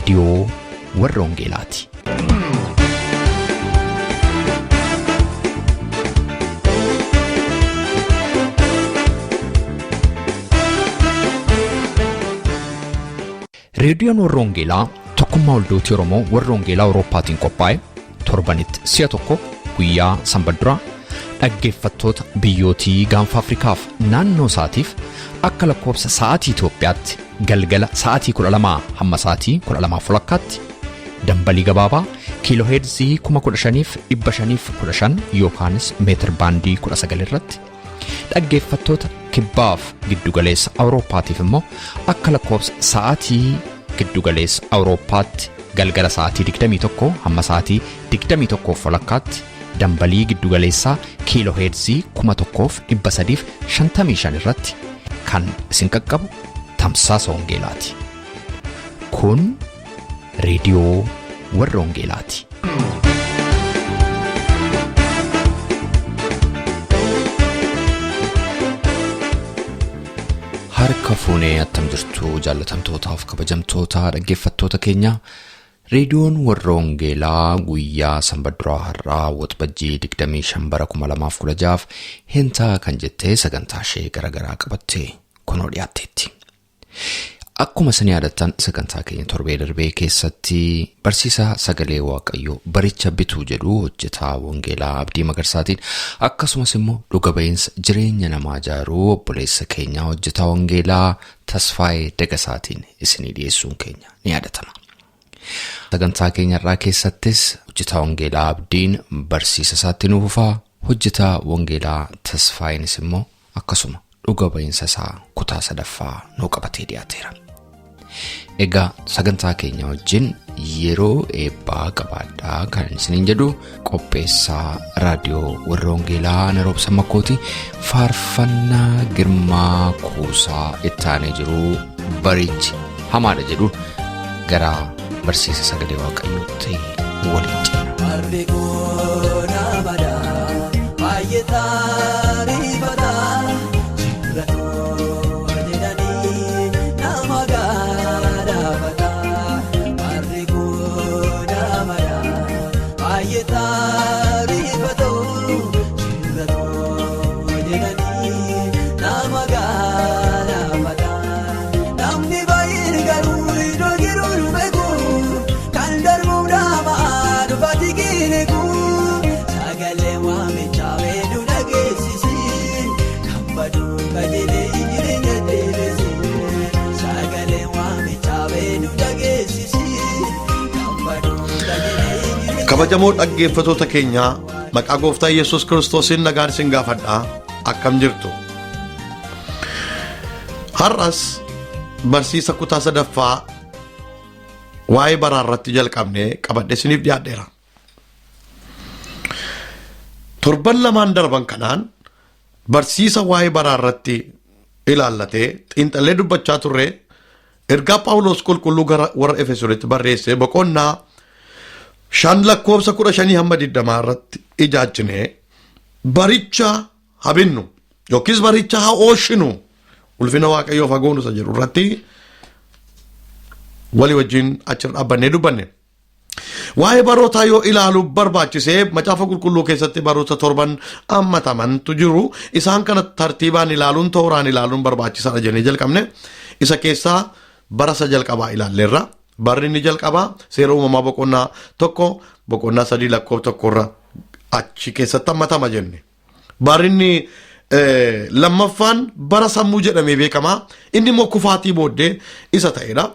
Reediyoo warra Wangeelaati. Reediyoon warra Wangeelaa tokkummaa waldoota Oromoo warra Wangeelaa Awurooppaatiin qophaa'e torbanitti si'a tokko guyyaa Sanbadduraa dhaggeeffattoota biyyootii gaanfa Afrikaaf naannoo isaatiif akka lakkoobsa sa'aatii Itoophiyaatti galgala sa'aatii 12 hamma sa'aatii 12:00tti dambalii gabaabaa kiilooheerzii 15,515 yookaanis meetir baandii 19 irratti dhaggeeffattoota kibbaaf giddugaleessa Awurooppaatiif immoo akka lakkoobsa sa'aatii giddugaleessa Awurooppaatti galgala sa'aatii 21 hamma sa'aatii 21:00tti dambalii giddugaleessaa kiilooheerzii 1,355 irratti kan isin qaqqabu tamsaasa Wangeelaati. Kun Reediyoo warra Wangeelaati. Harka fuunee attam jirtu jaallatamtootaaf kabajamtoota dhaggeeffattoota keenya. Reediyoon warra Wangeelaa guyyaa Sanbadduraa har'aa waxbajjii 25/2016 hintaa kan jettee sagantaa ishee garagaraa qabattee kunoo dhiyaatteetti. Akkuma isin yaadattan sagantaa keenya torbee darbee keessatti barsiisaa sagalee Waaqayyoo baricha bituu jedhu hojjetaa Wangeelaa Abdii Magarsaatiin akkasumas immoo dhuga ba'iinsa jireenya namaa ijaaruu obboleessa keenya hojjetaa Wangeelaa Tasfaayee Dagasaatiin isinii dhiyeessuun keenya ni yaadatama. Sagantaa keenya irraa keessattis hojjetaa Wangeelaa Abdiin barsiisa isaatti nuuf fufaa, hojjetaa Wangeelaa Tasfaayeenis immoo akkasuma dhuga ba'iinsa isaa kutaa 3ffaa nuu qabatee dhiyaateera. Egaa sagantaa keenya wajjin yeroo eebbaa qabaadhaa kan isiniin jedhu qopheessaa raadiyoo warra Wangeelaa Naroobsa Makkooti faarfannaa Girmaa Kuusaa ittaanee jiru barichi hamaadha jedhu gara barsiisa sagalee Waaqayyootti waliin jenna. Kabajamoo dhaggeeffattoota keenya maqaa Gooftaa Yesuus Kiristoosiin nagaan isin gaafadha. Akkam jirtu? Har'as barsiisa kutaa 3ffaa waa'ee baraa irratti jalqabnee qabadhe isiniif dhiyaadheera. Torban lamaan darban kanaan barsiisa waa'ee baraa irratti ilaallatee xiinxallee dubbachaa turre ergaa Phaawulos qulqulluu gara warra Efesoonitti barreesse boqonnaa 5:15 hamma 20 irratti ijaajjinee baricha habinnu yookiis baricha haa oolchinu ulfina Waaqayyoof hagoonu isa jedhu irratti walii wajjin achi dhaabbannee dubbanne. Waa'ee barootaa yoo ilaalu barbaachisee macaafa qulqulluu keessatti baroota 7 hammatamantu jiru. Isaan kana tartiibaan ilaaluun tooraan ilaaluun barbaachisaadha jennee jalqabne. Isa keessaa bara isa jalqabaa ilaalleerra. Barri inni jalqabaa seera uumamaa boqonnaa 1 boqonnaa 3 lakkoofsa 1 irra achi keessatti hammatama jenne. Barri inni lammaffaan bara sammuu jedhamee beekama. Inni immoo kufaatii booddee isa ta'edha.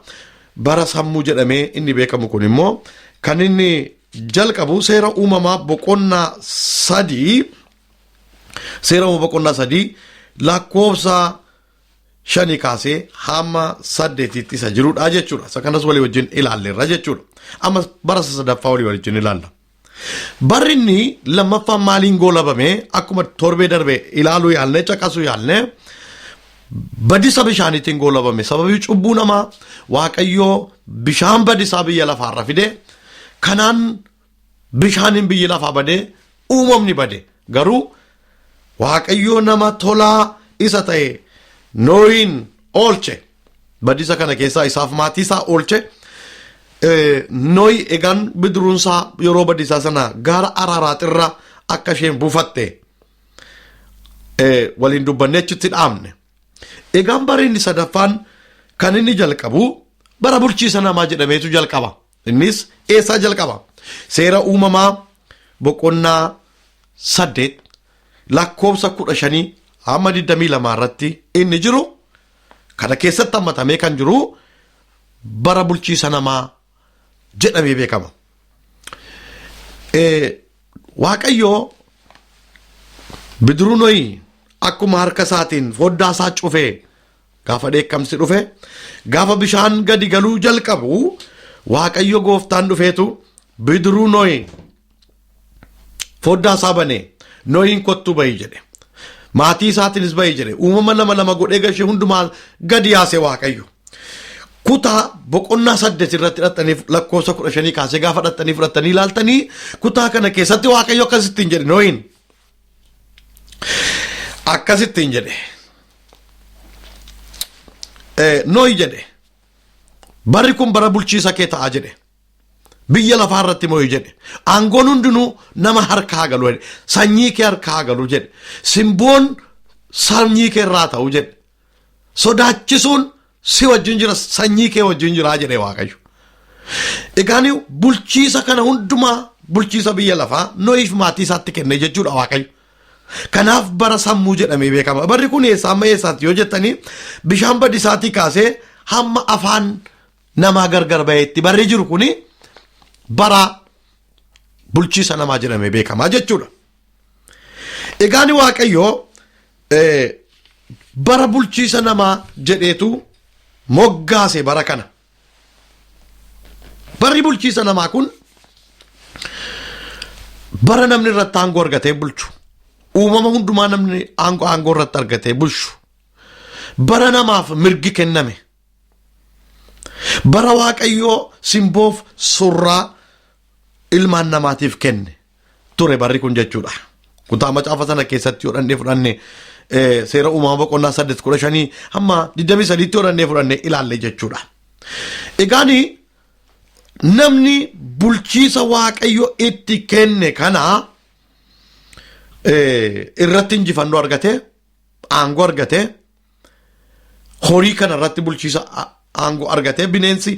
Bara sammuu jedhamee inni beekamu kun immoo kan inni jalqabu seera uumamaa boqonnaa 3 lakkoofsa 5 kaasee hamma 8tti isa jirudha jechuudha. Isa kanas walii wajjin ilaalleerra jechuudha. Amma bara sadaffaa walii wajjin ilaalla. Barri inni lammaffaan maaliin goolabame akkuma torbee darbe ilaaluu yaalne caqasuu yaalne badisa bishaaniitiin goolabame. Sababii cubbuu namaa Waaqayyoo bishaan badisaa biyya lafaarra fide kanaan bishaaniin biyya lafaa bade uumamni bade. Garuu Waaqayyoo nama tolaa isa ta'e Nooyin oolche badisa kana keessaa isaaf maatii isaa oolche Nohi egaan bidiruunsaa yeroo badiisaa sana gaara Araaraatirra akka isheen buufatte waliin dubbannee achitti dhaabne. Egaan bara inni sadaffaan kan inni jalqabu bara bulchiisa namaa jedhameetu jalqaba. Innis eessaa jalqaba? Seera uumamaa boqonnaa 8 lakkoofsa 15 hamma 22 irratti inni jiru kana keessatti hammatamee kan jiru bara bulchiisa namaa jedhamee beekama. Waaqayyoo bidiruu Nohi akkuma harka isaatiin foddaa isaa cufee gaafa dheekkamsi dhufe gaafa bishaan gadi galuu jalqabu Waaqayyo gooftaan dhufeetu bidiruu Nohi foddaa isaa banee Nohiin kottu bahi jedhe. Maatii isaatiinis bahi jedhe. Uumama lama godhee gashee hundumaa gadi yaase Waaqayyo. Kutaa boqonnaa 8 irratti hidhataniif lakkoofsa 15 kaasee gaafa hidhatanii fudhatanii ilaaltanii kutaa kana keessatti Waaqayyo akkasittiin jedhe Nohiin. Akkasittiin jedhe. Nohi jedhe. Barri kun bara bulchiisa kee ta'a jedhe. Biyya lafaa irratti moo'ii jedhe. Aangoon hundinuu nama harkaa galu jedhe. Sanyii kee harkaa galu jedhe. Simboon sanyii kee irraa ta'u jedhe. Sodaachisuun si wajjin jira sanyii kee wajjin jira jedhe Waaqayyo. Egaan bulchiisa kana hundumaa bulchiisa biyya lafaa Nohiif maatii isaatti kenne jechuudha Waaqayyo. Kanaaf bara sammuu jedhamee beekama. Barri kun eessaa amma eessaatti yoo jettanii bishaan badisaatii kaasee hamma afaan namaa gargar baheetti barri jiru kuni bara bulchiisa namaa jedhamee beekama jechuudha. Egaan Waaqayyo bara bulchiisa namaa jedheetu moggaase bara kana. Barri bulchiisa namaa kun bara namni irratti aangoo argatee bulchu. Uumama hundumaa namni aangoo irratti argatee bulchu. Bara namaaf mirgi kenname. Bara Waaqayyoo simboof surraa ilmaan namaatiif kenne ture barri kun jechuudha. Kutaa macaafa sana keessatti yoo fudhanne seera uumamaa boqonnaa 8:15 hamma 23 yoo fudhanne ilaalle jechuudha. Egaani namni bulchiisa Waaqayyo itti kenne kana irratti injifannoo argate aangoo argate horii kana irratti bulchiisa aangoo argate bineensi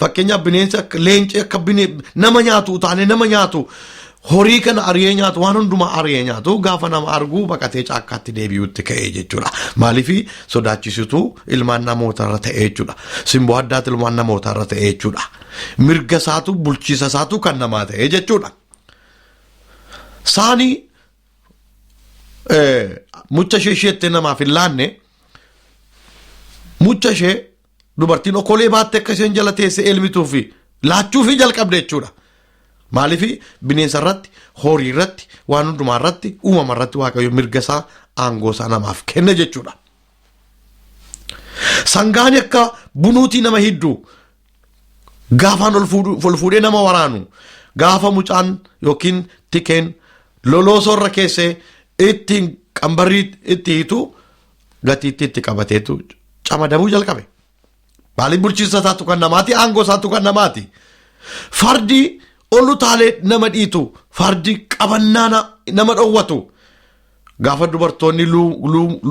fakkeenyaaf bineensi akka leenci akka nama nyaatu utaane nama nyaatu horii kana ariyee nyaatu waan hundumaa ariyee nyaatu gaafa nama arguu baqatee caakkaatti deebi'uutti ka'ee jechuudha. Maaliif sodaachisituu ilmaan namoota irra ta'ee jechuudha. Simboo addaatti ilmaan namoota irra ta'ee jechuudha. Mirga isaatu bulchiisa isaatu kan namaa ta'ee jechuudha. Saanii mucha isheetti namaaf hin laanne mucha ishee dubartiin okolee baatte akka isheen jala teesse elmituufi laachuufi jalqabde jechuudha. Maaliif bineensa irratti horii irratti waan hundumaa irratti uumama irratti Waaqayyo mirga isaa aangoo isaa namaaf kenne jechuudha. Sangaan akka bunuutii nama hidduu gaafaan ol fuudhee nama waraanu gaafa mucaan yookiin tikeen loloosoo irra keessee ittiin qambarrii itti hiitu gatiitti itti qabateetu camadamuu jalqabe. Maaliif bulchiisa isaatu kan namaati aangoo isaatu kan namaati. Fardi olu taalee nama dhiitu fardi qabannaa nama dhowwatu gaafa dubartoonni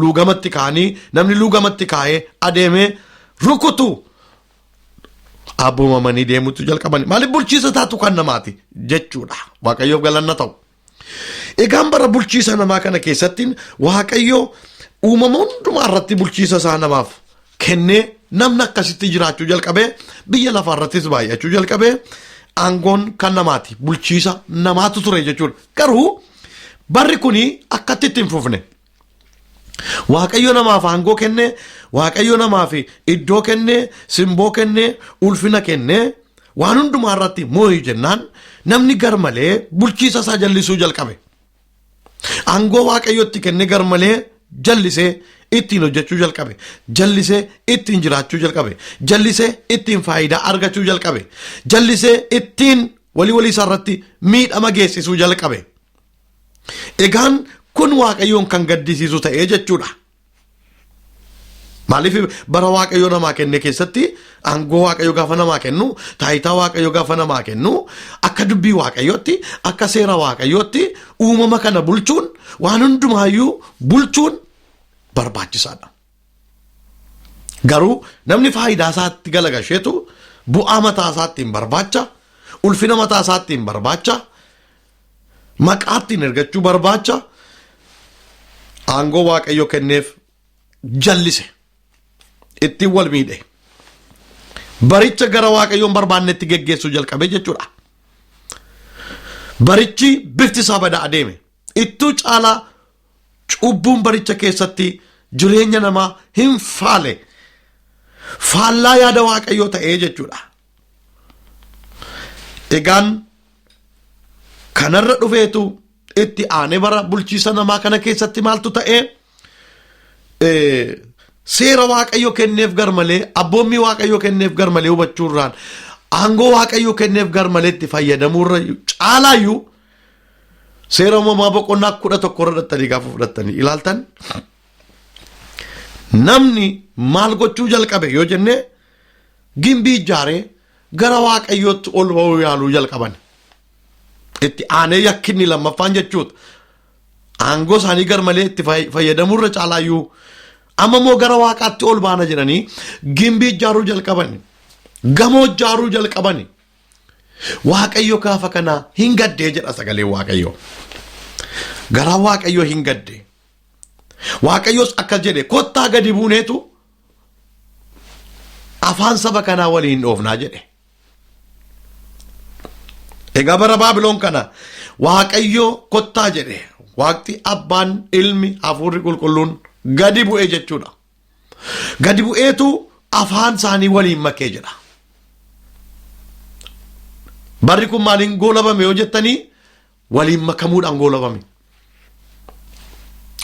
luugamatti kaanii namni luugamatti kaa'ee adeemee rukutu abboomamanii deemutu jalqabani. Maaliif bulchiisa isaatu kan namaati jechuudha. Waaqayyoof galanna ta'u. Egaan bara bulchiisa namaa kana keessatti Waaqayyo uumama hundumaa irratti bulchiisa isaa namaaf kennee namni akkasitti jiraachuu jalqabee biyya lafaa irrattis baay'achuu jalqabee aangoon kan namaati bulchiisa namaatu ture jechuudha. Garuu barri kuni akkatti itti hin fufne. Waaqayyo namaaf aangoo kenne, Waaqayyo namaaf iddoo kenne, simboo kenne, ulfina kenne waan hundumaa irratti moo'ii jennaan namni garmalee bulchiisa isaa jallisuu jalqabe. Aangoo Waaqayyotti kenne garmalee jallisee ittiin hojjechuu jalqabe. Jallisee ittiin jiraachuu jalqabe. Jallisee ittiin faayidaa argachuu jalqabe. Jallisee ittiin walii isaa irratti miidhama geessisuu jalqabe. Egaan kun Waaqayyoon kan gaddisiisu ta'ee jechuudha. Maaliif bara waaqayyo namaa kenne keessatti aangoo waaqayyo gaafa namaa kennu taayitaa waaqayyo gaafa namaa kennu akka dubbii waaqayyootti akka seera waaqayyootti uumama kana bulchuun waan hundumaayyuu bulchuun barbaachisaadha. Garuu namni faayidaa isaatti galagasheetu bu'aa mataa isaatti hin barbaacha, ulfina mataa isaatti hin barbaacha, maqaatti hin ergachuu barbaacha, aangoo waaqayyo kenneef jallise. Ittiin wal miidhe baricha gara waaqayyoon barbaannetti geggeessuu jalqabe jechuudha. Barichi bifti isaa badaa adeeme. Ittuu caalaa cubbuun baricha keessatti jireenya namaa hin faale faallaa yaada waaqayyoo ta'ee jechuudha. Egaan kanarra dhufeetu itti aanee bara bulchiisa namaa kana keessatti maaltu ta'ee seera waaqayyo kenneef garmalee abboommii waaqayyo kenneef garmalee hubachuurraan aangoo waaqayyo kenneef garmalee itti fayyadamuurra caalaayyuu seera uumamaa boqonnaa 11 irratti gaafa fudhattanii ilaaltan namni maal gochuu jalqabe yoo jenne gimbii ijaaree gara waaqayyootti ol ba'uu yaaluu jalqaban. Itti aanee yakkinni lammaffaan jechuudha. Aangoo isaanii garmalee itti fayyadamuurra caalaayyuu amma moo gara waaqaatti ol baana jedhanii gimbii ijaaruu jalqaban, gamoo ijaaruu jalqaban. Waaqayyo gaafa kana hin gaddee jedha sagalee waaqayyo. Gara waaqayyo hin gaddee. Waaqayyos akkas jedhe kottaa gadi buuneetu afaan saba kanaa waliin dhoofnaa jedhe. Egaa bara Baabiloon kana waaqayyo kottaa jedhe. Waaqti abbaan ilmi hafuurri qulqulluun gadi bu'ee jechuudha. Gadi bu'eetu afaan isaanii waliin makee jedha. Barri kun maaliin goolabame yoo jettanii waliin makamuudhaan goolabame.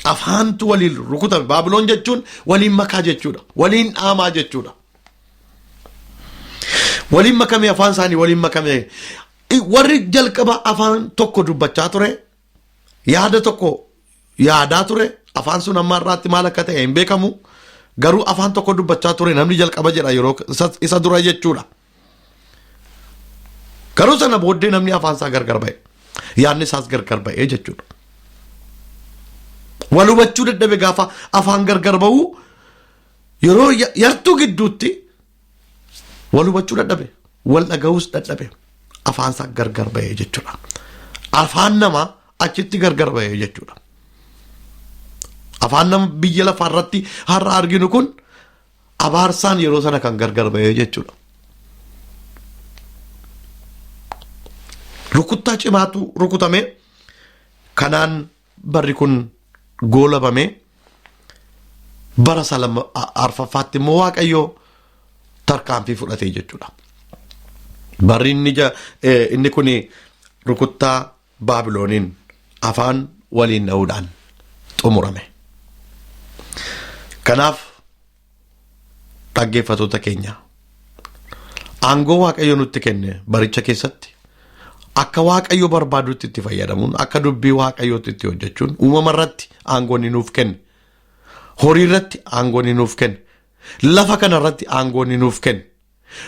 Afaantu waliin rukutame. Baabiloon jechuun waliin makaa jechuudha. Waliin dhaamaa jechuudha. Waliin makame afaan isaanii waliin makame. Warri jalqaba afaan tokko dubbachaa ture. Yaada tokko yaadaa ture. Afaan sun amma irraatti maal akka ta'e hin beekamu. Garuu afaan tokko dubbachaa ture namni jalqaba jedha yeroo isa dura jechuudha. Garuu sana booddee namni afaan isaa gargar ba'e. Yaadni isaas gargar ba'ee jechuudha. Wal hubachuu dadhabe gaafa afaan gargar ba'u yeroo yartuu gidduutti wal hubachuu dadhabe. Wal dhaga'uus dadhabe. Afaan isaa gargar ba'ee jechuudha. Afaan namaa achitti gargar ba'ee jechuudha. Afaan nama biyya lafaa irratti har'a arginu kun abaarsaan yeroo sana kan gargar ba'ee jechuudha. Rukuttaa cimaatu rukutame kanaan barri kun goolabame bara arfaffaatti immoo waaqayyo tarkaanfii fudhatee jechuudha. Barri inni kun rukuttaa Baabilooniin afaan waliin dha'uudhaan xumurame. Kanaaf dhaggeeffatoota keenya aangoo waaqayyo nutti kenne baricha keessatti akka waaqayyo barbaadutti itti fayyadamuun akka dubbii waaqayyootti itti hojjechuun uumama irratti aangoo ni nuuf kenne, horii irratti aangoo ni nuuf kenne, lafa kana irratti aangoo ni nuuf kenne,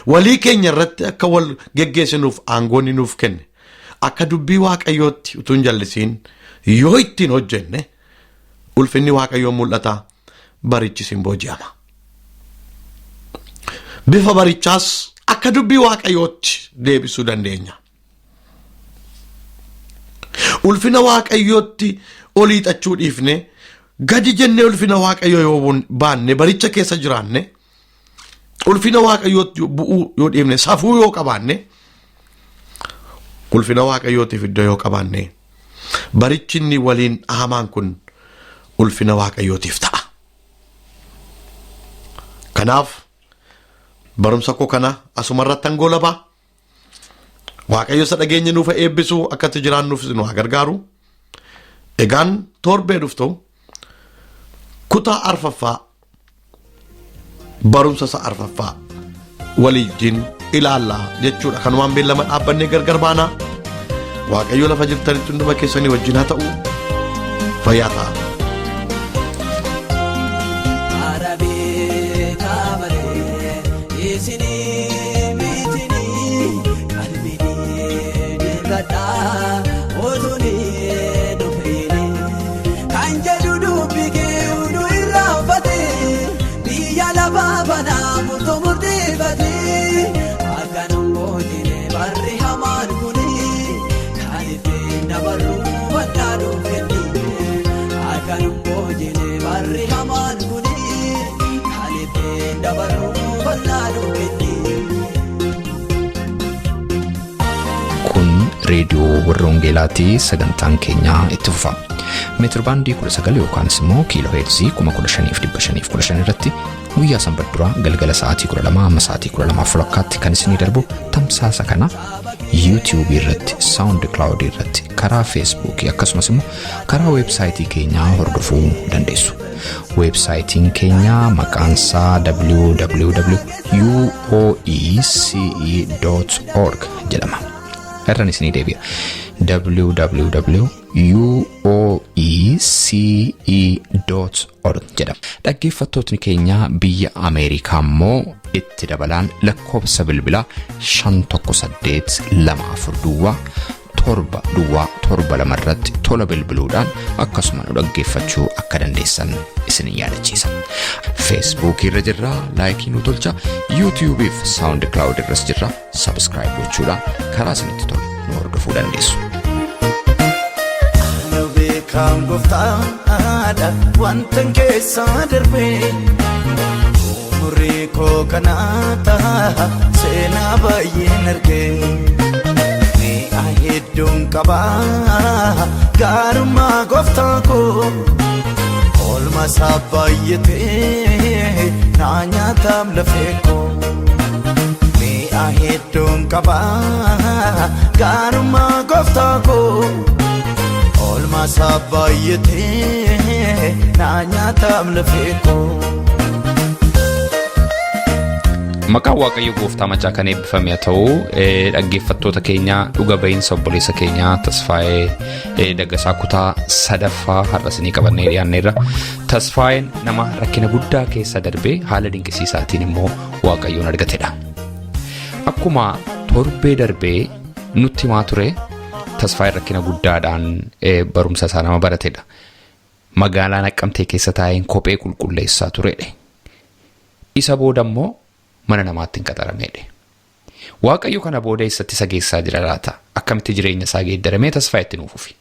walii keenya irratti akka wal geggeessinuuf aangoo ni nuuf kenne, akka dubbii waaqayyootti utuu hin jallisiin yoo ittiin hojjenne ulfinni waaqayyoo mul'ata. Barichi sin booji'ama. Bifa barichaas akka dubbii waaqayyootti deebisuu dandeenya. Ulfina waaqayyootti olii xachuu dhiifne gadi jennee ulfina waaqayyoo yoo baanne baricha keessa jiraanne ulfina waaqayyootti bu'uu yoo dhiifne safuu yoo qabaanne ulfina waaqayyootiif iddoo yoo qabaanne barichi inni waliin dhaamaan kun ulfina waaqayyootiif ta'a. Kanaaf barumsa koo kana asumarratti goolabaa. Waaqayyo isa dhageenya nuuf eebbisu akkatti jiraannuuf nu gargaaru. Egaan torbee dhuftu kutaa arfaffaa barumsa isa arfaffaa waliin ilaallaa jechuudha. Kanumaan beellama dhaabbannee gargar baanaa. Waaqayyo lafa jirtanitti hunduma keessanii wajjin haa ta'u. Fayyaa ta'a. Reediyoo warra Wangeelaatii sagantaan keenyaa itti fufa. Meetir baandii 19 yookaan immoo kiiloo heerzii 15,515 irratti guyyaa sanbadduraa galgala sa'aatii 12 amma sa'aatii 12:00 kan isinii darbu tamsaasa kana YouTube irratti, SoundCloud irratti, karaa Facebook akkasumas immoo karaa websaayitii keenyaa hordofuu dandeessu. Websaayitiin keenyaa maqaansaa www.uoece.org jedhama. Irraan isinii deebi'a. www.uoece.org jedhama. Dhaggeeffattootni keenya biyya Ameerikaa immoo itti dabalaan lakkoofsa bilbilaa 51824 7 irratti tola bilbiluudhaan akkasuma nu dhaggeeffachuu akka dandeessan isin yaadachiisa. Facebook irra jirra, laayikii nu tolcha. YouTube fi SoundCloud irras jirra, subscribe gochuudhaan karaa isinitti tolu nu hordofuu dandeessu. Kan goftaadha wantan keessa darbee umurii koo kanaata seenaa baay'een argee mi'a hedduun qabaa gaarummaa gooftaa koo oolmaa isaa baay'atee naa nyaataam lafee koo mi'a hedduun qabaa gaarummaa gooftaa koo olma sabayete naanyaatam lafeeko. Maqaan Waaqayyo Gooftaa macaa kan eebbifame haa ta'u, dhaggeeffattoota keenya dhuga ba'iinsa obboleessa keenya Tasfaayee Daggasaa kutaa sadaffaa har'a isinii qabannee dhiyaanneerra. Tasfaayeen nama rakkina guddaa keessa darbee haala dinqisiisaatiin immoo Waaqayyoon argatedha. Akkuma torbee darbee nutti himaa ture, Tasfaayeen rakkina guddaadhaan barumsa isaa nama baratedha. Magaalaa Naqqamtee keessa taa'een kophee qulqulleessaa turedha. Isa booda immoo mana namaatti hin qaxaramedha. Waaqayyo kana booda eessatti isa geessaa jira laata? Akkamitti jireenya isaa geeddaramee Tasfaayeetti nuuf ufi?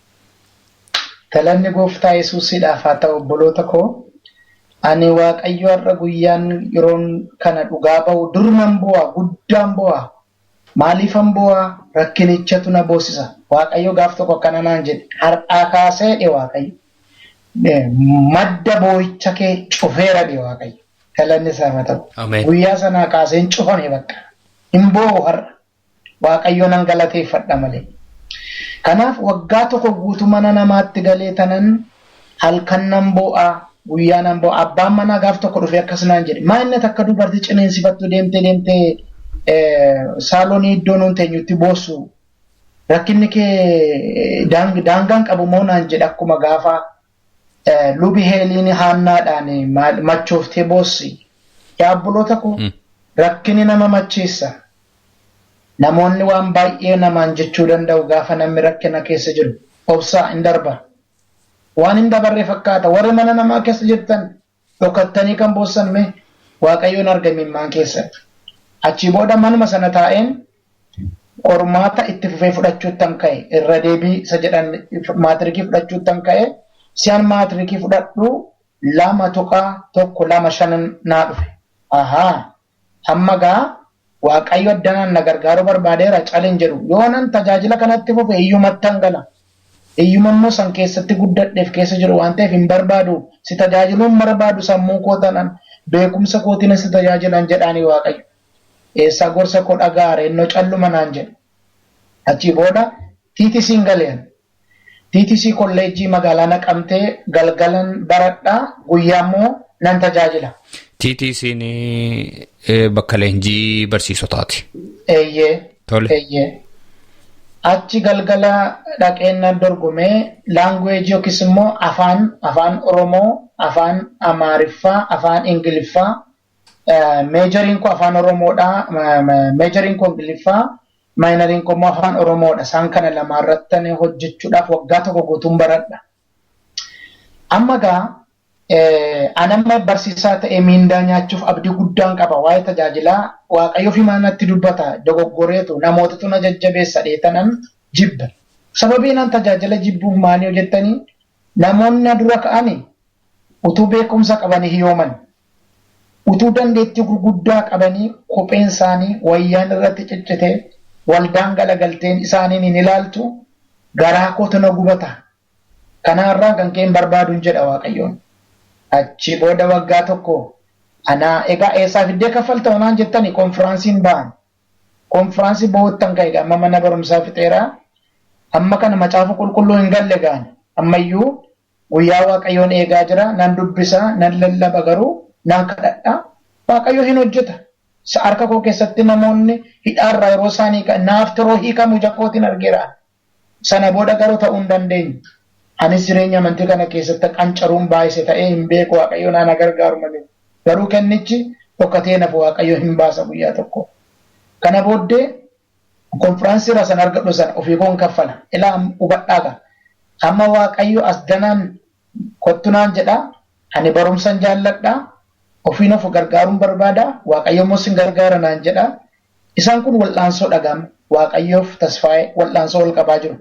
Galanni Gooftaa Yesuusiidhaaf haa ta'u obboloota koo. Ani Waaqayyo har'a guyyaan yeroon kana dhugaa ba'u durman bu'a, guddaan bu'a. Maaliifan bu'a? Rakkinichatu na boosisa. Waaqayyo gaaf tokko akkana naan jedhe. Har'aa kaasee dhe Waaqayyo. Madda boo'icha kee cufeera dhe Waaqayyo. Galanni isaa haa ta'u. Guyyaa sanaa kaasee hin cufame bakka. Hin boo'u har'a. Waaqayyo nan galateeffadha malee. Kanaaf waggaa tokko guutuu mana namaatti galee tanan halkan nan boo'a, guyyaa nan boo'a. Abbaan manaa gaaf tokko dhufee akkas naan jedhe. Maa inni akka dubartii cineensifattu deemtee saalonii iddoo nuun teenyutti boossu. Rakkinni kee daangaan qabu moo naan jedhe akkuma gaafa lubi heeliin haannaadhaan machooftee boossi. Yaa obboloota koo rakkinni nama macheessa. Namoonni waan baay'ee namaan jechuu danda'u gaafa namni rakkina keessa jiru. Obsaa hin darba. Waan hin dabarre fakkaata. Warri mana namaa keessa jirtan dhokattanii kan boossan mee Waaqayyoon argamimmaan keessatti. Achi booda manuma sana taa'een qormaata itti fufee fudhachuuttan ka'e irra deebii isa jedhan maatirikii fudhachuuttan ka'e si'an maatirikii fudhadhu 2.125 naa dhufe. Ahaa hamma gaa Waaqayyo addanaan na gargaaruu barbaadeera caliin jedhu yoonan tajaajila kanatti fufe iyyumattan gala. Iyyumammoo san keessatti guddadheef keessa jiru waan ta'eef hin barbaadu si tajaajiluun barbaadu sammuu koo tanan beekumsa kootiin si tajaajilan jedhaanii Waaqayyo. Eessa gorsa koo dhagaare innoo calluma naan jedhe. Achi booda TTC'n galeen. TTC kolleejjii magaalaa Naqamtee galgalan baradhaa guyyaa immoo nan tajaajila. TTC'n bakka leenjii barsiisotaati. Eeyyee. Tole. Eeyyee. Achi galgala dhaqeen dorgomee laanguweejii yookiis immoo afaan Oromoo, afaan Amaariffaa, afaan Ingiliffaa meejoriin koo afaan Oromoodha, meejoriin koo Ingiliffaa, maayinariin koo immoo afaan Oromoodha. Isaan kana lama irratti hojjechuudhaaf waggaa tokko guutuun baradha. Amma gaa anamma barsiisaa ta'ee miindaa nyaachuuf abdii guddaan qaba. Waa'ee tajaajilaa Waaqayyo fi manatti dubbata dogoggoreetu namootatu na jajjabeessa dheetanan jibba. Sababiin an tajaajila jibbuuf maanii hojjettanii namoonni dura ka'anii utuu beekumsa qabanii hiyooman. Utuu dandeettii gurguddaa qabanii kopheen isaanii wayyaan irratti ciccite waldaan galagalteen isaaniin hin ilaaltu garaa kootu na gubata. Kanaarraa kan keen barbaaduun jedha Waaqayyoon. Achi booda waggaa tokko ana egaa eessaa fiddee kaffalta onaan jettanii konfiraansiin ba'an. Konfiraansii boottan ka'e amma mana barumsaa fixeeraa. Amma kana macaafa qulqulluu hin galle gaan. Ammayyuu guyyaa Waaqayyoon eegaa jira. Nan dubbisa, nan lallaba garuu nan kadhadha. Waaqayyo hin hojjeta. Harka koo keessatti namoonni hidhaarraa yeroo isaanii naaf yeroo hiikamu jakkootiin argeera. Sana booda garuu ta'uu hin dandeenye. Anis jireenya amantii kana keessatti qancaruun baay'ise ta'ee hin beeku Waaqayyo na gargaaru malee. Garuu kennichi dhokkatee nafu Waaqayyo hin baasa guyyaa tokko. Kana booddee konfiraansii irraa san argadhu sana ofii koon kaffala. Ilaa hubadhaaga. Amma Waaqayyo as danaan kottunaan jedha. Ani barumsan jaalladha. Ofiin of gargaaruun barbaada. Waaqayyo immoo sin gargaara naan jedha. Isaan kun wal'aansoo dhaga'ama. Waaqayyoof tasfaa'ee wal'aansoo wal qabaa jiru.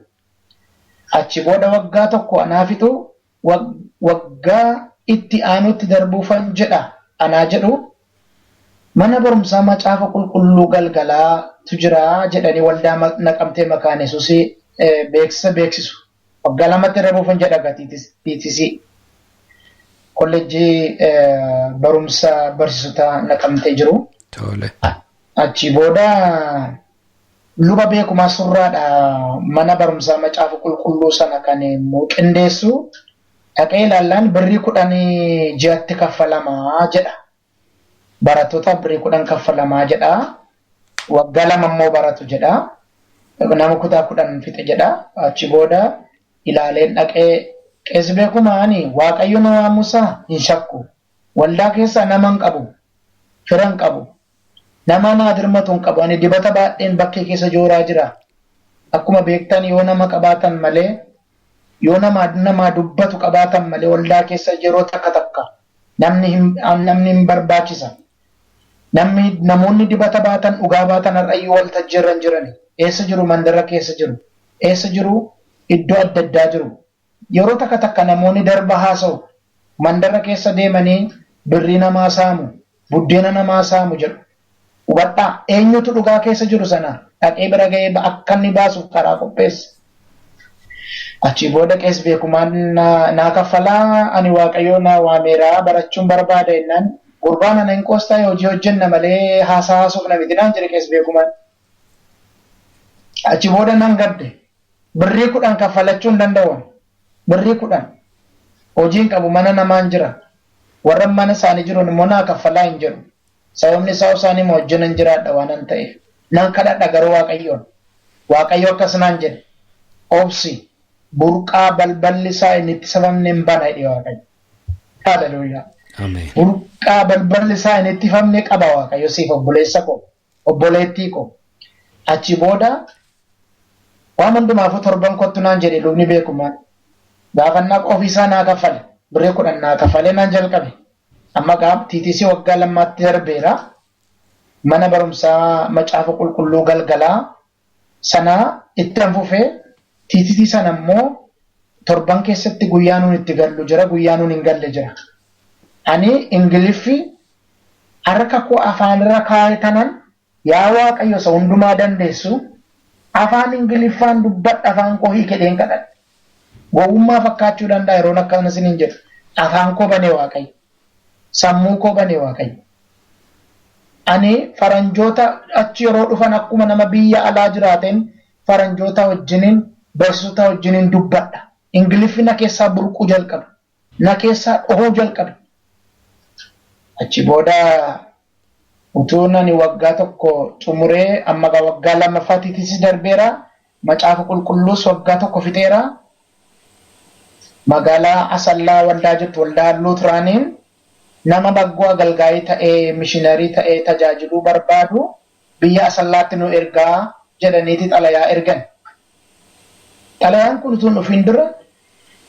Achi booda waggaa tokko anaafitu waggaa itti aanutti darbuufan jedha. Anaa jedhu mana barumsaa macaafa qulqulluu galgalaatu jira jedhanii waldaa naqamtee maqaan Yesuusii beeksisu. Waggaa lamatti darbuufan jedha TTC. Kolleejjii barumsa barsiisota naqamtee jiru. Achi booda luba beekumaa surraadha mana barumsaa macaafa qulqulluu sana kan qindeessu dhaqee ilaallaan birrii 10 ji'atti kaffalamaa jedha. Barattoota birrii 10 kaffalamaa jedha. Waggaa lama immoo baratu jedha. Nama kutaa 10 fixe jedha. Achi booda ilaaleen dhaqee qees beekumaani Waaqayyo nama Musaa hin shakku. Waldaa keessa nama hin qabu. Fira hin qabu. Nama naadirmatu hin qabu. Ani dibata baadheen bakkee keessa jooraa jira. Akkuma beektan yoo nama qabaatan malee yoo nama dubbatu qabaatan malee waldaa keessa yeroo takka namni hin barbaachisa. Namoonni dibata baatan dhugaa baatan har'ayyuu waltajjiirra jirani. Eessa jiru mandara keessa jiru. Eessa jiru iddoo adda addaa jiru. Yeroo takka namoonni darba haasa'u mandara keessa deemanii birrii namaa saamu, buddeena namaa saamu jedhu. Hubadhaa eenyutu dhugaa keessa jiru sana dhaqee bira ga'ee akka inni baasuuf karaa qopheessa. Achi booda qees beekumaan naa kaffalaa ani Waaqayyoo naa waameeraa barachuun barbaada jennaan gurbaan ana hin qoostaa hojii hojjenna malee haasaa haasuuf na miti naan jedhe qees beekumaan. Achi booda nan gadde birrii 10 kaffalachuu hin danda'u. Birrii 10 hojiin qabu mana namaan jira. Warra mana isaanii jiruun immoo naa kaffalaa hin jedhu. Sababni isaa isaanii immoo hojjenan jiraadha waan an ta'eef. Nan kadhadha garuu Waaqayyoon. Waaqayyo akkas naan jedhe. Obsi burqaa balballi isaa inni itti sababni hin bana jedhe Waaqayyo. Hallelujah. Ameen. Burqaa balballi isaa inni itti famne qaba Waaqayyo siif obboleessa koo, obboleettii koo. Achi booda waan hundumaafuu torban kottu naan jedhe lubni beekumaan. Gaafannaa ofiisaa naa kaffale. Birrii 10 naa kaffale naan jalqabe. Amma gaaf TTC waggaa lammaatti darbeera. Mana barumsaa macaafa qulqulluu galgalaa sana itti anfufee TTC sana immoo torban keessatti guyyaa nuun itti gallu jira, guyyaa nuun hin galle jira. Ani Ingiliffi harka koo afaanirra kaayatanan yaa Waaqayyo isa hundumaa dandeessu afaan Ingiliffaan dubbadha afaan koo hiikedheen kadhadha. Gowwummaa fakkaachuu danda'a yeroon akkana isiniin jedhu. Afaan koo banee Waaqayyo. Sammuu koo banee Waaqayyo. Ani faranjoota achi yeroo dhufan akkuma nama biyya alaa jiraateen faranjoota wajjiniin barsiisota wajjiniin dubbadha. Ingiliffi na keessaa burquu jalqabe. Na keessaa dhohuu jalqabe. Achi booda utuu nani waggaa tokko xumuree amma waggaa lammaffaa TTC darbeera. Macaafa qulqulluus waggaa tokko fixeera. Magaalaa Asallaa waldaa jirtu waldaa Luutiraaniin nama baggoo agalgaayii ta'ee mishiinarii ta'ee tajaajiluu barbaadu biyya asallaatti nu ergaa jedhaniiti xalayaa ergan. Xalayaan kun utuu dhufin dura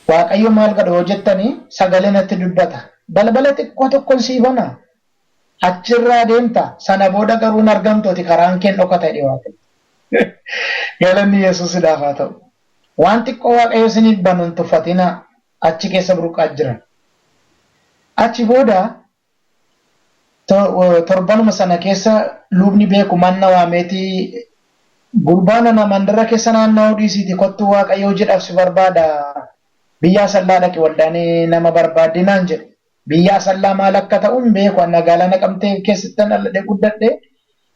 Waaqayyo maal godha yoo jettanii sagalee natti dubbata. Balbala xiqqoo tokkoon sii bana. Achirraa deemta. Sana booda garuu hin argamtooti karaan kee dhokata jedhee Waaqayyo. Galanni Yesuusidhaaf haa ta'u. Waan xiqqoo Waaqayyo isiniif banu hin tuffatinaa achi keessa buruqaa jiran. Achi booda torbanuma sana keessa lubni beeku manna waameetii gurbaana na mandara keessa naanna'uu dhiisiiti kottuu Waaqayyo jedhaaf si barbaada. Biyya asallaa dhaqi waldaanii nama barbaadinaan jedhe. Biyya asallaa maal akka ta'u hin beeku. Magaalaa Naqamtee keessatti dhaladhe guddadhe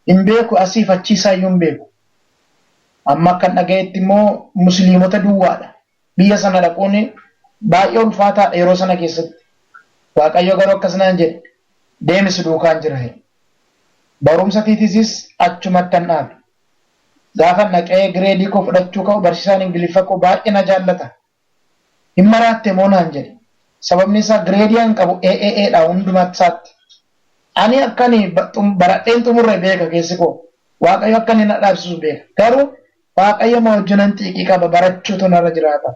hin beeku. Asiif achiisaa iyyuu hin beeku. Amma akkan dhagayetti immoo musliimota duwwaadha. Biyya sana dhaquun baay'ee ulfaataadha yeroo sana keessatti. Waaqayyo garuu akkasinaan jedhe deemisi duukaan jira. Barumsa tiitisis achumatti hin dhaabe. Gaafa naqee gireedii koo fudhachuu ka'u barsiisaan Ingiliffa koo baay'ee na jaallata. Hin maraatte moo naan jedhe. Sababni isaa gireediyaan qabu dha hundumaatti isaatti. Ani akkanii baradheen xumurre beeka keessi koo. Waaqayyo akkanii na dhaabsisu beeka. Garuu Waaqayyo ma wajjinan xiiqii qaba barachuutu narra jiraata.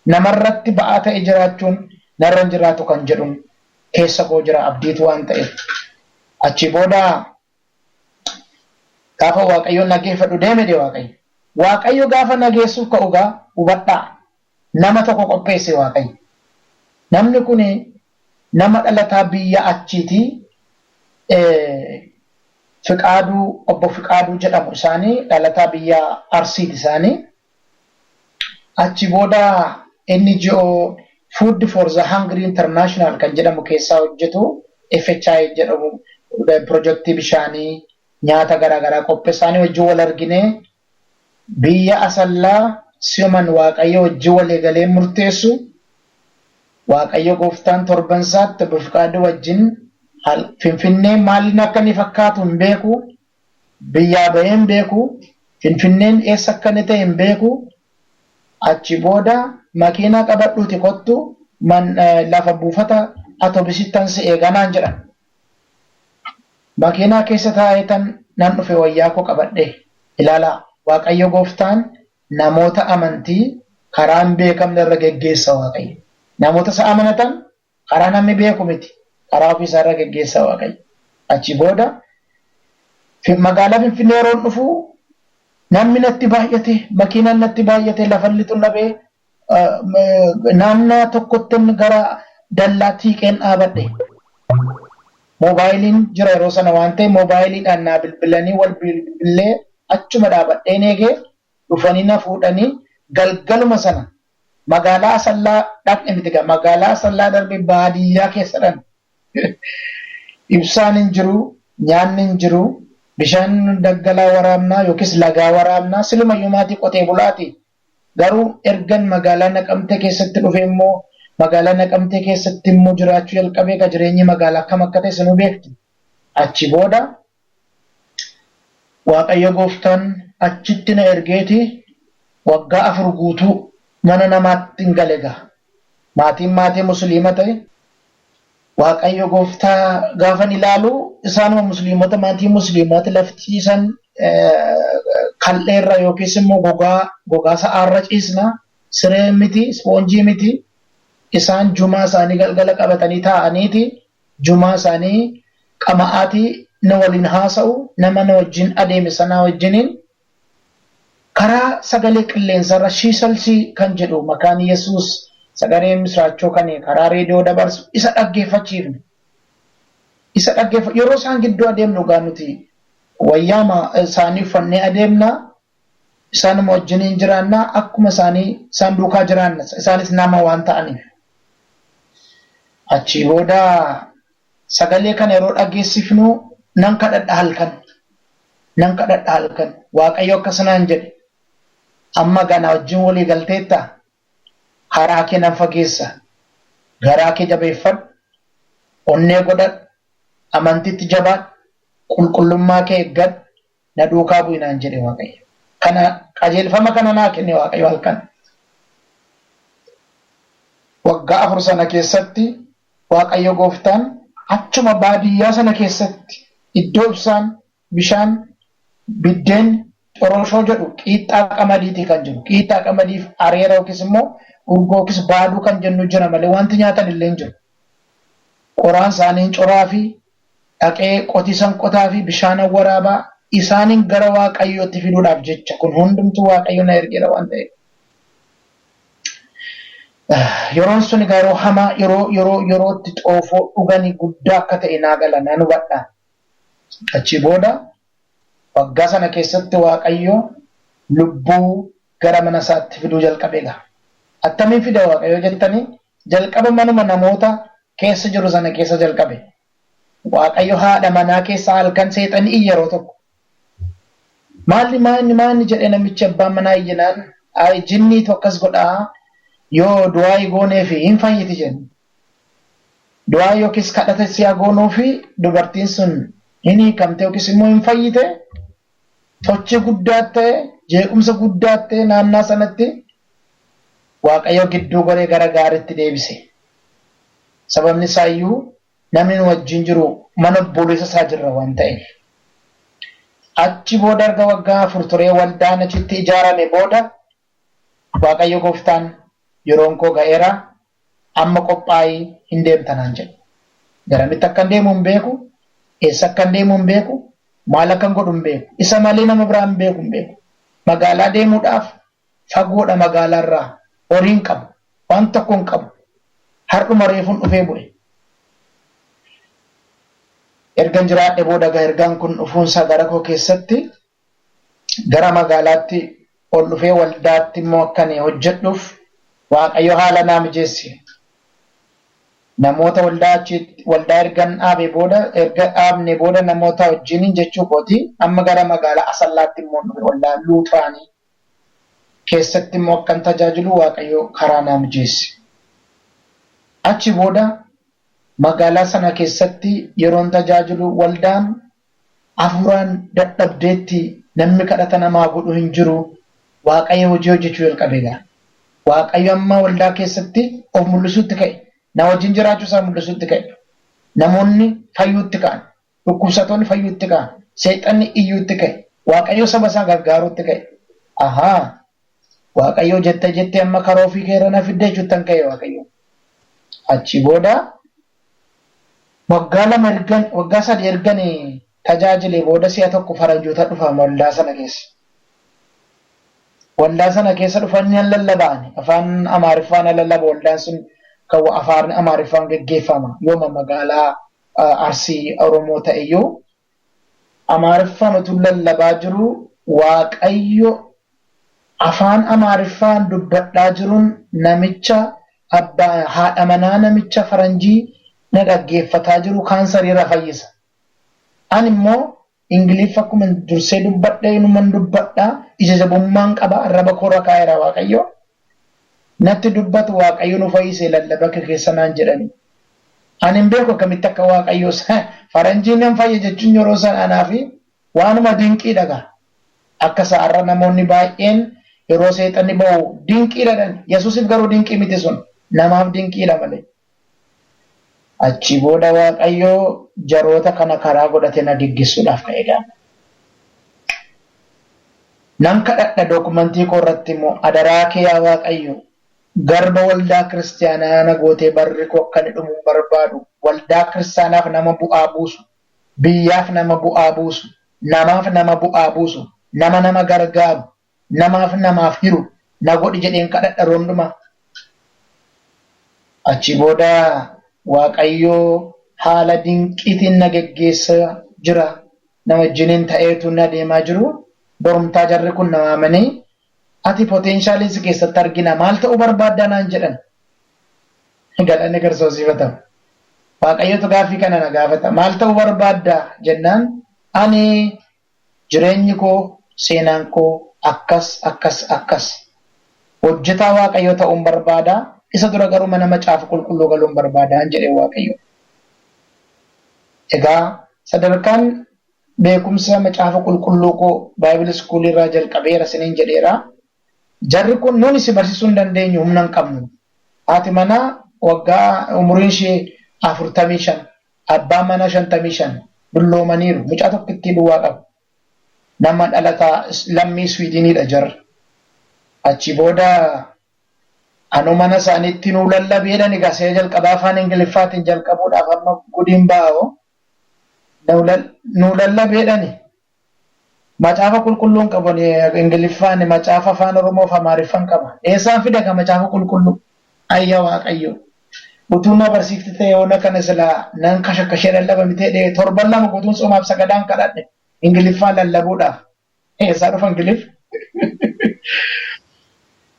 Namarratti ba'aa ta'e jiraachuun narra hin jiraatu kan jedhuun keessa koo jira abdiitu waan ta'eef. Achi booda gaafa Waaqayyo nageeffadhu deeme de Waaqayyo. Waaqayyo gaafa nageessuuf ka'ugaa hubadhaa. Nama tokko qopheesse Waaqayyo. Namni kun nama dhalataa biyya achiiti. Fiqaaduu obbo Fiqaaduu jedhamu isaanii dhalataa biyya Arsiiti isaanii. Achi booda NGO Food for the Hungry International kan jedhamu keessaa hojjetu FHI jedhamu pirojektii bishaanii nyaata garaagaraa qopheessaanii wajjin wal argine biyya asallaa siman Waaqayyo wajjin wal eegalee murteessu Waaqayyo gooftaan torban isaatti obbo Fiqaaduu wajjin Finfinnee maaliin akka inni fakkaatu hin beeku. Biyyaa bahee hin beeku. Finfinneen eessa akka inni ta'e hin beeku. Achi booda makiinaa qabadhuuti kottu lafa buufata atoobisiittan si eeganaan jedhan. Makiinaa keessa taa'eetan nan dhufe wayyaa koo qabadhe. Ilaalaa Waaqayyo gooftaan namoota amantii karaa hin beekamne irra geggeessa Waaqayyo. Namoota isa amanatan karaa namni beeku miti. Karaa ofii isaa irra geggeessa Waaqayyo. Achi booda magaalaa Finfinnee yeroo dhufu namni natti baay'ate, makiinaan natti baay'ate, lafalli xunnabee naannaa tokkotti gara dallaa tiiqeen dhaabadhe. Moobaayiliin jira yeroo sana waan ta'e moobaayiliidhaan naa bilbilanii wal bilbilee achuma dhaabadheen eegee dhufanii na fuudhanii galgaluma sana magaalaa Asallaa dhaqne miti magaalaa Asallaa darbee baadiyyaa keessadhan. Ibsaan hin jiru, nyaanni hin jiru, bishaan daggalaa waraabnaa yookiis lagaa waraabnaa silumayyuu maatii qotee bulaati. Garuu ergan magaalaa Naqamtee keessatti dhufe immoo magaalaa Naqamtee keessatti immoo jiraachuu jalqabee ka jireenyi magaalaa akkam akka ta'e sinuu beektu. Achi booda Waaqayyo gooftaan achitti na ergeeti waggaa 4 guutuu mana namaatti hin galega. Maatii musliima ta'e. Waaqayyo gooftaa gaafan ilaalu isaanuma musliimota maatii musliimota lafti isan kalleerra yookiis immoo gogaa sa'aarra ciisna siree miti ispoonjii miti isaan jumaa isaanii galgala qabatanii taa'aniiti jumaa isaanii qama'aatii na waliin haasa'u nama na wajjin adeeme sanaa wajjiniin karaa sagalee qilleensarra shiisalsii kan jedhu maqaan Yesuus sagalee misraachoo kan karaa reediyoo dabarsu isa dhaggeeffachiifne. Yeroo isaan gidduu adeemnu gaa nuti wayyaama isaanii uffannee adeemna isaanuma wajjiniin jiraanna akkuma isaan duukaa jiraanna isaanis nama waan ta'aniif. Achi booda sagalee kana yeroo dhaggeessifnu nan kadhadha halkan. Waaqayyo akkasinaan jedhe amma gana wajjin walii galteetta. Karaa kee nan fageessa. Garaa kee jabeeffadhu. Onnee godhadhu. Amantiitti jabaadhu. Qulqullummaa kee eeggadhu. Na duukaa bu'i naan jedhe Waaqayyo. Kana qajeelfama kana naa kenne Waaqayyo halkan. Waggaa 4 sana keessatti Waaqayyo gooftaan achuma baadiyyaa sana keessatti iddoo ibsaan bishaan biddeen xoroshoo jedhu qiixxaa qamadiitii kan jiru qiixxaa qamadiif areera yookiis immoo urgoo yookiis baaduu kan jennu jira malee wanti nyaatan illee hin jiru. Qoraan isaaniin coraa fi dhaqee qotisan qotaa fi bishaan waraabaa isaaniin gara Waaqayyootti fiduudhaaf jecha kun hundumtuu Waaqayyo na ergeera waan ta'eef. Yeroon sun yeroo hamaa yerootti xoofoo dhuganii guddaa akka ta'e naa gala nan hubadha. Achi booda waggaa sana keessatti Waaqayyo lubbuu gara mana isaatti fiduu jalqabeera. Attamiin fida Waaqayyo jettanii jalqaba manuma namoota keessa jiru sana keessa jalqabe. Waaqayyo haadha manaa keessa halkan seexanii yeroo tokko. Maalli jedhee namichi abbaan manaa iyyinaan jinnii tokkas godhaa yoo du'aa goonee fi hin fayyiti jenna. Du'aa yookiis kadhata siyaa goonuu fi dubartiin sun hin hiikamte yookiis immoo hin fayyite tochi guddaa ta'e jeequmsa guddaa ta'e naannaa sanatti Waaqayyo gidduu goree gara gaariitti deebise. Sababni isaa iyyuu namni nu wajjin jiru mana obboleessa isaa jirra waan ta'eef. Achi booda erga waggaa 4 turee waldaan achitti ijaarame booda Waaqayyo gooftaan yeroon koo ga'eera amma qophaa'ii hin deemtanaan jedhe. Garamitti akka deemu hin beeku, eessa akka deemu hin beeku, maal akka godhu hin beeku. Isa malee nama biraa hin beeku hin beeku. Magaalaa deemuudhaaf fagoodha magaalaarraa horii hin qabu, waan tokko hin qabu. Har'uma reefuun dhufee bu'e. Ergan jiraadhe booda ergaan kun dhufuunsa gara koo keessatti gara magaalaatti ol dhufee waldaatti immoo akkan hojjedhuuf Waaqayyo haala naa mijeesse. Namoota waldaa ergan dhaabe booda erga dhaabne booda namoota wajjin jechuu kooti amma gara magaalaa Asallaatti immoo dhufe waldaa Luuxaanii keessatti immoo akkan tajaajilu Waaqayyo karaa naa mijeesse. Achi booda magaalaa sana keessatti yeroon tajaajilu waldaan afuraan dadhabdeetti namni kadhata namaa godhu hin jiru Waaqayyo hojii hojjechuu jalqabeera. Waaqayyo amma waldaa keessatti of mul'isuutti ka'e. Na wajjin jiraachuu isaa mul'isuutti ka'e. Namoonni fayyuutti ka'an. Dhukkubsatoonni fayyuutti ka'an. Seexanni iyyuutti ka'e. Waaqayyo saba isaa gargaaruutti ka'e. Ahaa. Waaqayyo jettee amma karaa ofii keera na fidde jechuuttan ka'e Waaqayyo. Achi booda waggaa 3 ergan tajaajile booda si'a tokko faranjoota dhufan waldaa sana keessa. Waldaa sana keessa dhufanii lallabaan afaan Amaariffaan lallaba waldaan sun kan afaan Amaariffaan geggeeffama yooma magaalaa Arsii Oromoo ta'eyyuu Amaariffaan utuu lallabaa jiru Waaqayyo afaan Amaariffaan dubbadhaa jiruun namicha abbaa haadha manaa namicha faranjii na dhaggeeffataa jiru kaansariirra fayyisa. Ani immoo Ingiliffa akkuma dursee dubbadhee inuman dubbadhaa ija jabummaan qaba arraba koora kaa'eera Waaqayyo. Natti dubbatu Waaqayyo nu fayyise lallaba keessa naan jedhani. Ani hin beeku akkamitti akka Waaqayyo faranjiin nan fayya jechuun yeroo sana anaa fi waanuma dinqii dhagaa. Akka sa'arra namoonni baay'een yeroo seexanni ba'u dinqii dhadhan. Yesuusiif garuu dinqii miti sun namaaf dinqiidha malee. Achi booda Waaqayyo jaroota kana karaa godhate na geggeessuudhaaf ka'eedha. Nan kadhadha dokumentii koo irratti immoo adaraa kee yaa Waaqayyo garba waldaa kiristaanaa na gootee barri koo akka inni dhumu barbaadu waldaa kiristaanaaf nama bu'aa buusu biyyaaf nama bu'aa buusu namaaf nama bu'aa buusu nama gargaaru namaaf hiru na godhi jedheen kadhadha roonduma. Achi booda Waaqayyo haala dinqiitiin na geggeessaa jira. Nama wajjiniin ta'eetu na deemaa jiru. Borumtaa jarri kun nama amanee ati poteenshaalii si keessatti argina maal ta'uu barbaaddaa naan jedhan. Galanni garsoosiifatamu. Waaqayyotu gaaffii kana na gaafata. Maal ta'uu barbaaddaa jennaan ani jireenyi koo seenaan koo akkas. Hojjetaa Waaqayyo ta'uun barbaadaa. Isa dura garuu mana macaafa qulqulluu galuun barbaadaan jedhee Waaqayyo. Egaa sadarkaan beekumsa macaafa qulqulluu koo Baayibili iskuulirraa jalqabeera siniin jedheera. Jarri kun nuuni si barsiisuu hin dandeenyu humna hin qabnu. Haati manaa waggaa umuriin ishee 45 abbaa mana 55 dulloomaniiru mucaa tokkittii duwwaa qabu. Nama dhalataa lammii Swiidiniidha jarri. Achi booda anu mana isaaniitti nuu lallabeedhan egaa see jalqabaa afaan Ingiliffaatiin jalqabuudhaaf amma gudiin baa'oo nuu lallabeedhani. Macaafa qulqulluun qaban Ingiliffaan macaafa afaan Oromoo fi Amaariffaan qaba. Eessaan fide ka macaafa qulqulluu? Ayya Waaqayyo. Utuu na barsiifti ta'e yoona kana silaa nan kashakashee lallabame ta'e torban lama guutuun soomaaf sagadaan kadhadhe Ingiliffaan lallabuudhaaf. Eessaa dhufa Ingiliff?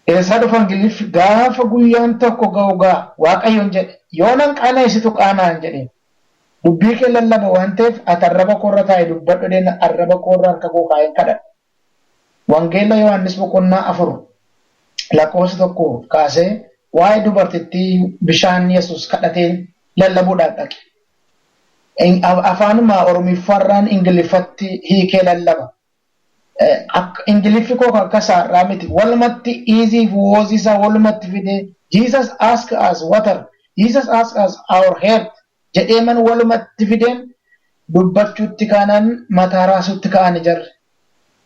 Eessaa dhufa Ingiliff gaafa guyyaan tokko ga'ugaa Waaqayyoon jedhe yoonan qaana isitu qaanaan jedhe. Dubbii kee lallaba waan ta'eef ati arraba koorra taa'e dubbadhu deena arraba koorra harka koo kaa'een kadhadhe. Wangeela Yohaannis boqonnaa 4 lakkoofsa 1 kaasee waa'ee dubartittii bishaan Yesuus kadhatee lallabuudhaan dhaqe. Afaanuma Oromiffaarraan Ingiliffatti hiikee lallaba. Ingiliffi koo akka saarraa miti. Walumatti easy was isa walumatti fide. Jesus asked us water. Jesus asked us our head. Jedhee man walumatti fideen dubbachuutti kaanaan mataa raasuutti ka'anii jarre.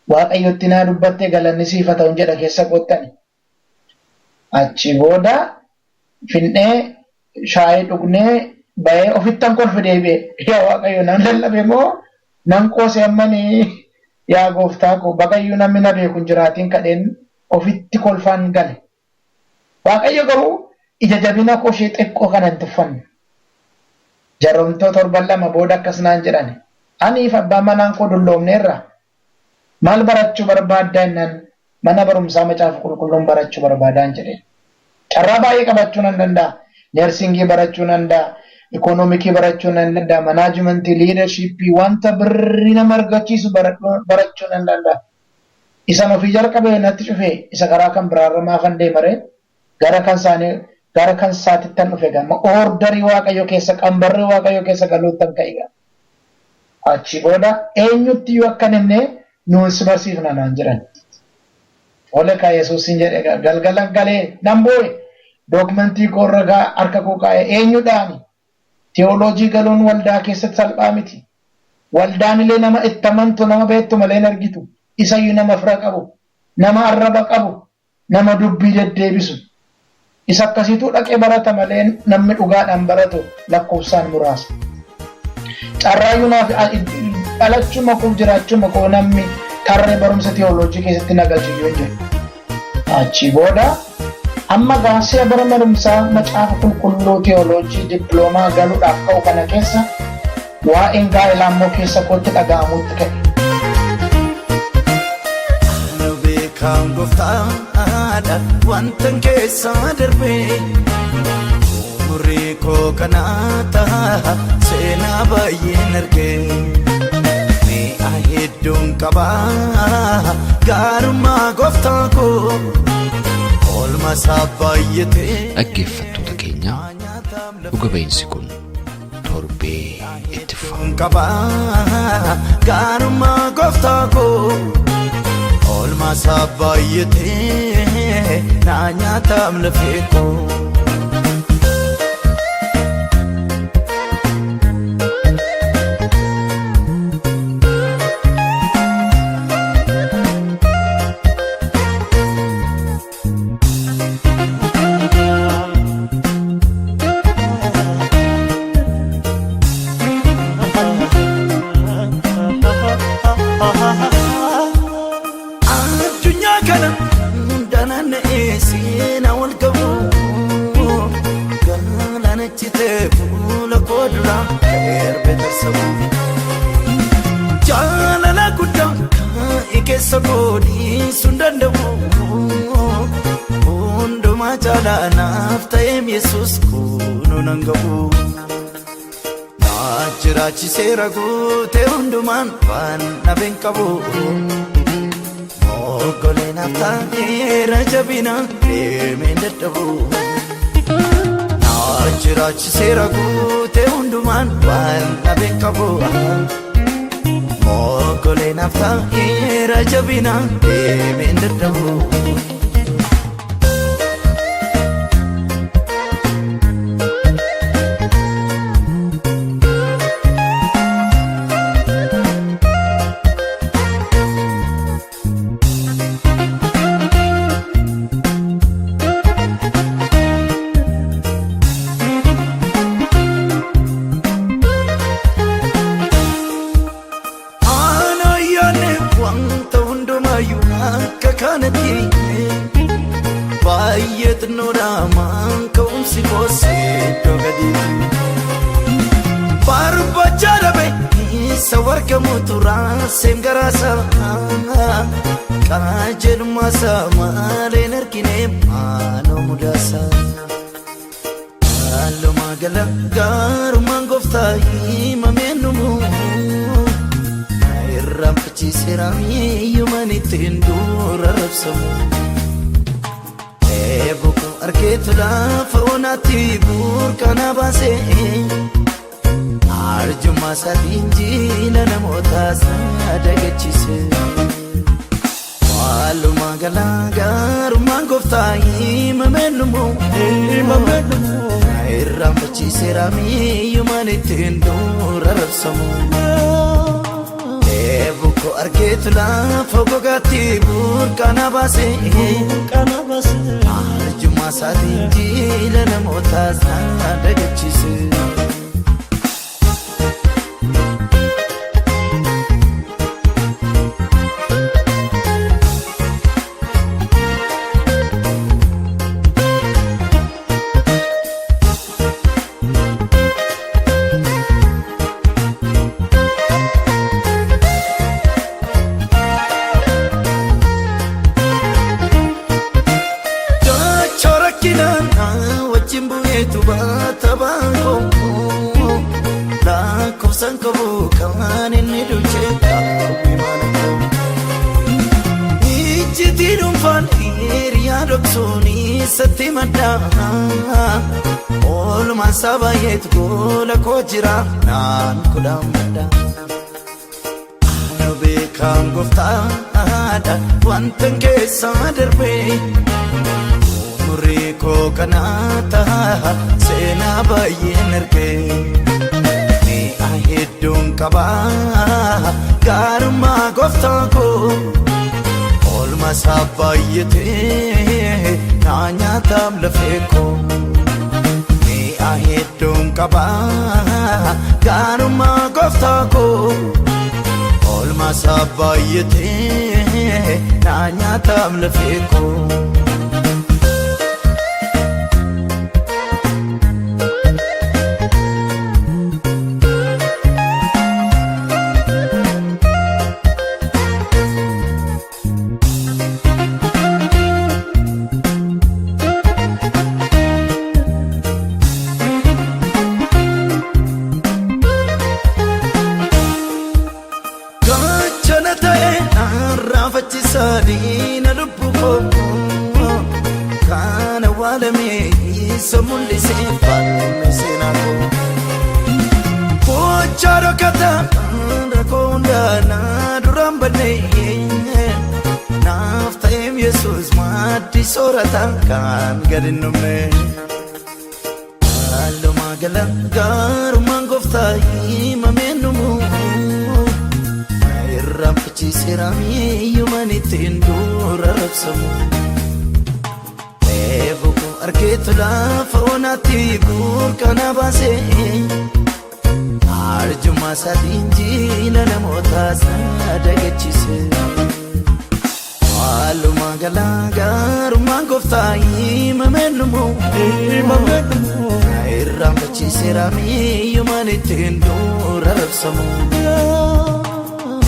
Waaqayyotti naa dubbattee galanni siif haa ta'u jedha keessa qottani. Achi booda finnee shaayii dhugnee bahee ofittan kolfe deebi'e. Yaa Waaqayyo nan lallabe moo nan qoose ammanii yaa gooftaa koo baqayyuu namni na beeku hin jiraatiin kadheen ofitti kolfaan gale. Waaqayyo garuu ija jabina koo ishee xiqqoo kana hin tuffanne. Jarumtoo torban lama booda akkas naan jedhani. Aniif abbaa manaan koo dulloomneerra. Maal barachuu barbaaddaa innaan mana barumsaa macaafa qulqulluun barachuu barbaadaan jedhe. Carraa baay'ee qabachuu nan danda'a. Neersingii barachuu nan danda'a. Ikoonoomikii barachuu nan danda'a. Manaajimentii, liidarshiippii wanta birrii nama argachiisu barachuu nan danda'a. Isan ofii jalqabee natti cufee isa karaa kan biraarra maafan deemaree gara kan saatittan dhufe gama ordarii Waaqayyo keessa qambarri Waaqayyo keessa galuuttan ka'e. Achi booda eenyutti yoo akka nenne nuus barsiifna naan jiran. Ole ka Yesuusin jedhe galgala galee nan boo'e dookumentii koorra harka koo kaa'e eenyudhaani teoloojii galuun waldaa keessatti salphaa miti. Waldaan illee nama itti amantu nama beektu malee hin argitu. Isayyuu nama fira qabu, nama arraba qabu, nama dubbii deddeebisu. Isa akkasiitu dhaqee barata malee namni dhugaadhaan baratu lakkoofsaan muraasa. Carraayyuu naaf dhalachuu makuuf jiraachuu makoo namni tarree barumsa teoloojii keessatti nagachiyyuu hin jiru. Achi booda amma gaasee bara barumsaa macaafa qulqulluu teoloojii dippiloomaa galuudhaaf ka'u kana keessa waa'een gaa'elaa immoo keessa kootti dhaga'amuutti ka'e. Kan gooftaadha wantan keessa darbee umurii koo kana ta'a seenaa baay'een argee mi'a hedduun qabaa gaarummaa gooftaa koo oolmaa isaa baay'atee. Dhaggeeffattoota keenya dhuga ba'iinsi kun torbee itti fufa. Gaarummaa gooftaa koo olma sabayete nanya tam lefeko Sabodi sundandamu unduma jala naftaem Yesus kuno nangabu najirachi seragu te unduman van nabenkabu mogole nafta rajabina remendadabu najirachi seragu te unduman van nabenkabu mogole nafta rajabina remendadabu baay'eet nooraamaan ka'umsi boosee dogadiiti barbachaa dhabe isa wargamu turaa seem garaasaa qajeelumaasaa maaleen argine maaloo mudaasaa haaluma gala gaarumaan gooftaa himameen numu irraanfachiiseera miiyyumaan ittiin dura rabsamu eebuku argeetu laafa onaatti burqana baasee arjummaa isaatiin jiila namootaas dagachiise haaluma gala gaarumaan gooftaa himameen numu irraanfachiiseera miiyyumaan ittiin dura rabsamu eebuku argeetu laafa gogaatti burqana baasee arjummaa isaatiin jiila namootaas dagachiise satti maddaa oolmaan sabayeetu gola koo jira naan kudhaan maddaa ana beekaan gooftaadha wantan keessaa darbee umurii koo kanaa ta'a seenaa baay'een argee mi'a hedduun qabaa gaarummaa gooftaa koo olma sabaayetee naa nyaataam lafee koo mi'a hedduun qabaa gaarummaa gooftaa koo olma sabaayetee naa nyaataam lafee koo Sadina lupuko kana wala me samuli se palme senako pocharo kata rakonda na durambane naftaim Jesus mati sorata kan gadinome allo magala garu mangofta imamenumu irraanfachiiseera miiyyumaan ittiin dura rabsamu eebuku argeetu laafa onaatti burqana baasee arjummaa isaatiin jiila namootaas dagachiise haaluma gala gaarummaan gooftaa himameen numu irraanfachiiseera miiyyumaan ittiin dura rabsamu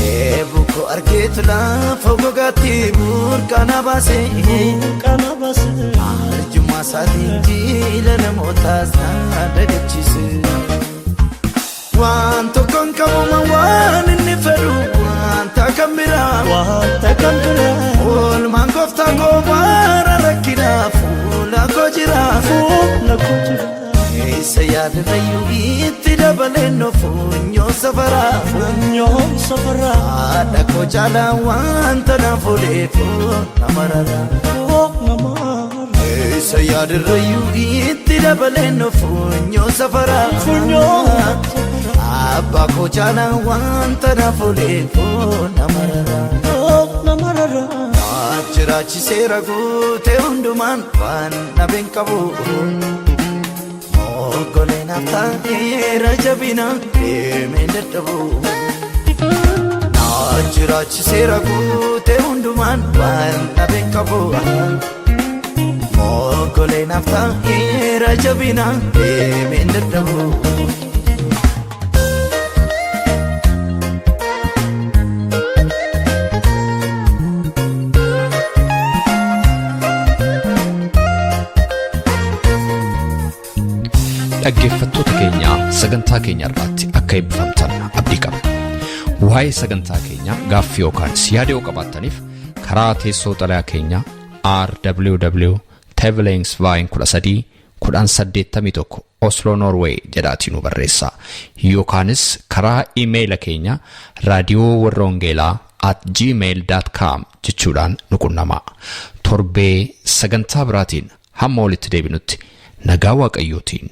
eebuku argeetu laafa gogaatti burqana baasee arjummaa isaatiin jiila namootaas dagachiise waan tokkoon qabuma waan inni fedhu wanta kan biraa oolmaan gooftaa koo baara rakkinaa fuula koo jira isa yaadanayyuu itti dabaleen funyoo safaraa haadha koo caalaa wanta naaf odeefu namararaa isa yaadanayyuu itti dabaleen funyoo safaraa abbaa koo caalaa wanta naaf odeefu namararaa jiraachiseera guutee hundumaan waan nabeen qabu Ogoleen aftaanira jabina deemeen dadhabu naa jiraachiseera guutee hundumaan waan nabeen qabu Rajabina Mendatabu dhaggeeffattoota keenya sagantaa keenya irratti akka eebbifamtan abdii qabna. Waa'ee sagantaa keenya gaaffii yookaan siyaada yoo qabaattaniif karaa teessoo xalayaa keenya rww@tevelensvine13 Oslo Norway jedhaatiin nu barreessaa yookaanis karaa iimeeyila keenya raadiyoowwarrawangeelaa@gmail.com jechuudhaan nu qunnamaa. Torbee sagantaa biraatiin hamma walitti deebinutti nagaa waaqayyootiin